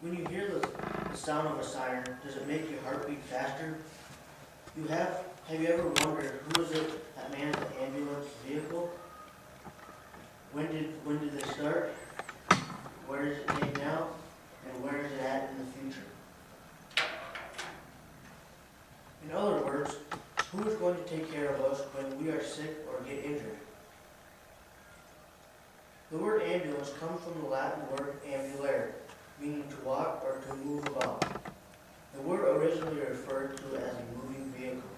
when you hear the sound of a siren, does it make your heart beat faster? Have you ever wondered who is it that mans the ambulance vehicle? When did they start? Where is it made now? And where is it at in the future? In other words, who is going to take care of us when we are sick or get injured? The word ambulance comes from the Latin word ambulare, meaning to walk or to move about. The word originally referred to as a moving vehicle.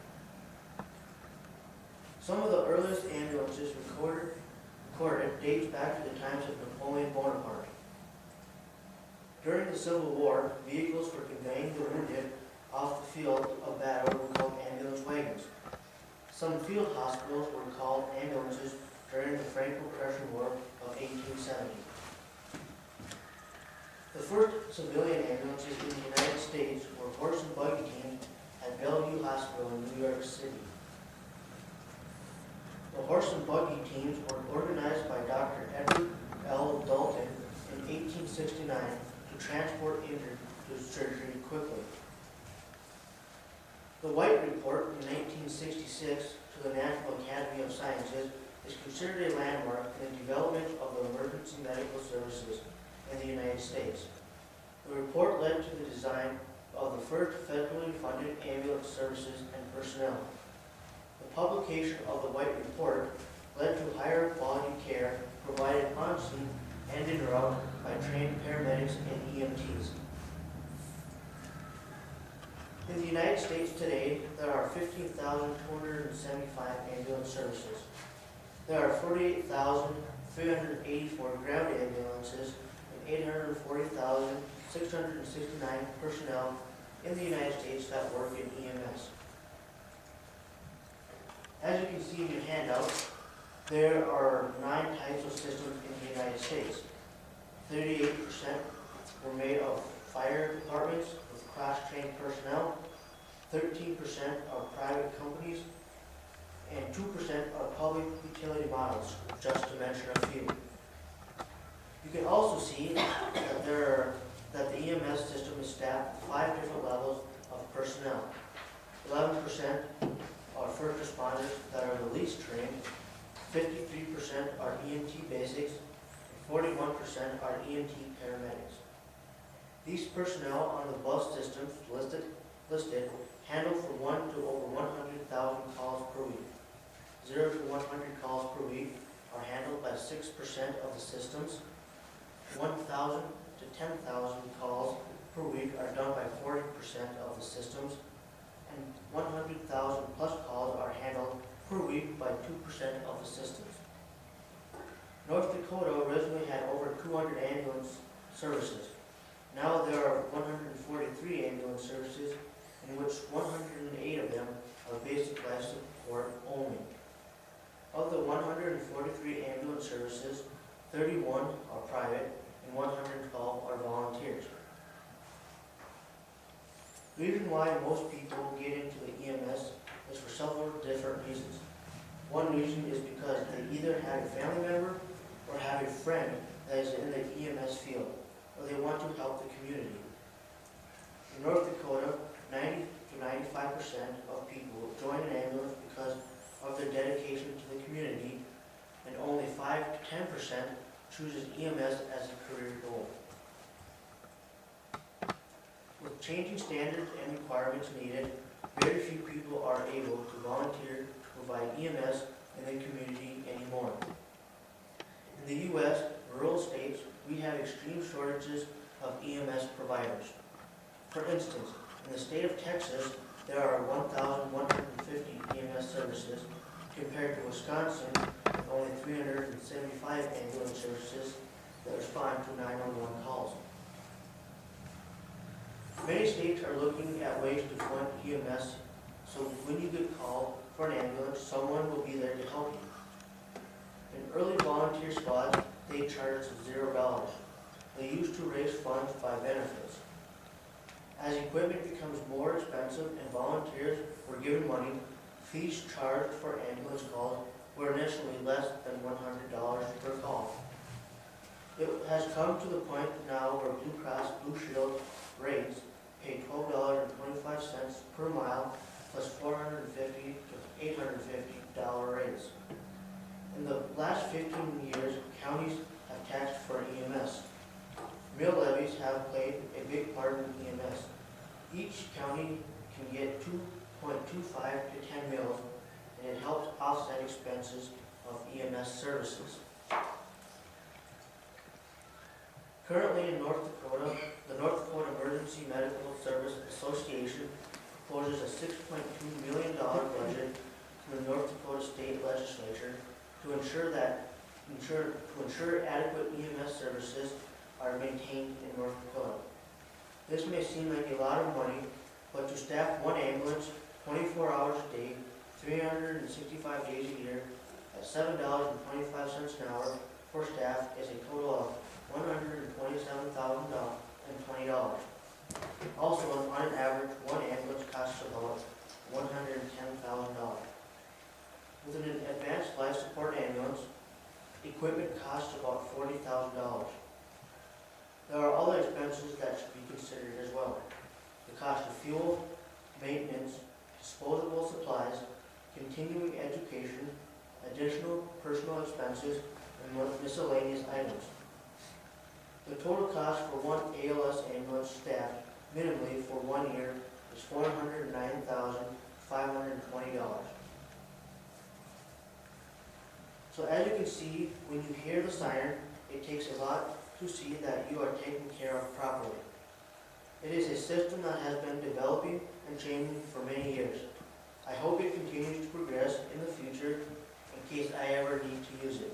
Some of the earliest ambulances recorded dates back to the times of Napoleon Bonaparte. During the Civil War, vehicles for conveying the wounded off the field of battle were called ambulance wagons. Some field hospitals were called ambulances during the Franco-Prussian War of 1870. The first civilian ambulances in the United States were horse and buggy teams at Bellevue Hospital in New York City. The horse and buggy teams were organized by Dr. Edward L. Dalton in 1869 to transport injured to surgery quickly. The White Report in 1966 to the National Academy of Sciences is considered a landmark in the development of the emergency medical services in the United States. The report led to the design of the first federally funded ambulance services and personnel. The publication of the White Report led to higher quality care provided on scene and en route by trained paramedics and EMTs. In the United States today, there are 15,275 ambulance services. There are 48,384 ground ambulances and 840,669 personnel in the United States that work in EMS. As you can see in your handout, there are 9 types of systems in the United States. 38% were made of fire departments with cross-trained personnel, 13% are private companies, and 2% are public utility models, just to mention a few. You can also see that the EMS system is staffed with 5 different levels of personnel. 11% are first responders that are the least trained, 53% are EMT basics, and 41% are EMT paramedics. These personnel on the bus systems listed handle from 1 to over 100,000 calls per week. 0 to 100 calls per week are handled by 6% of the systems. 1,000 to 10,000 calls per week are done by 40% of the systems. And 100,000 plus calls are handled per week by 2% of the systems. North Dakota originally had over 200 ambulance services. Now there are 143 ambulance services, in which 108 of them are basic life support only. Of the 143 ambulance services, 31 are private and 112 are volunteers. The reason why most people get into the EMS is for several different reasons. One reason is because they either have a family member or have a friend that is in the EMS field, or they want to help the community. In North Dakota, 90 to 95% of people join an ambulance because of their dedication to the community, and only 5 to 10% chooses EMS as a career goal. With changing standards and requirements needed, very few people are able to volunteer to provide EMS in the community anymore. In the U.S., rural states, we have extreme shortages of EMS providers. For instance, in the state of Texas, there are 1,150 EMS services, compared to Wisconsin with only 375 ambulance services that respond to 911 calls. Many states are looking at ways to fund EMS, so when you get called for an ambulance, someone will be there to help you. In early volunteer squads, they charged $0. They used to raise funds by benefits. As equipment becomes more expensive and volunteers were given money, fees charged for ambulance calls were initially less than $100 per call. It has come to the point now where Blue Cross Blue Shield rates pay $12.25 per mile plus $450 to $850 rates. In the last 15 years, counties have taxed for EMS. Mill levies have played a big part in EMS. Each county can get 2.25 to 10 mills, and it helps offset expenses of EMS services. Currently in North Dakota, the North Dakota Emergency Medical Service Association proposes a $6.2 million budget to the North Dakota State Legislature to ensure adequate EMS services are maintained in North Dakota. This may seem like a lot of money, but to staff one ambulance 24 hours a day, 365 days a year, at $7.25 an hour for staff is a total of $127,020. Also, on an average, one ambulance costs about $110,000. With an advanced life support ambulance, equipment costs about $40,000. There are other expenses that should be considered as well. The cost of fuel, maintenance, disposable supplies, continuing education, additional personal expenses, and miscellaneous items. The total cost for one ALS ambulance staffed minimally for 1 year is $409,520. So as you can see, when you hear the siren, it takes a lot to see that you are taken care of properly. It is a system that has been developing and changing for many years. I hope it continues to progress in the future in case I ever need to use it.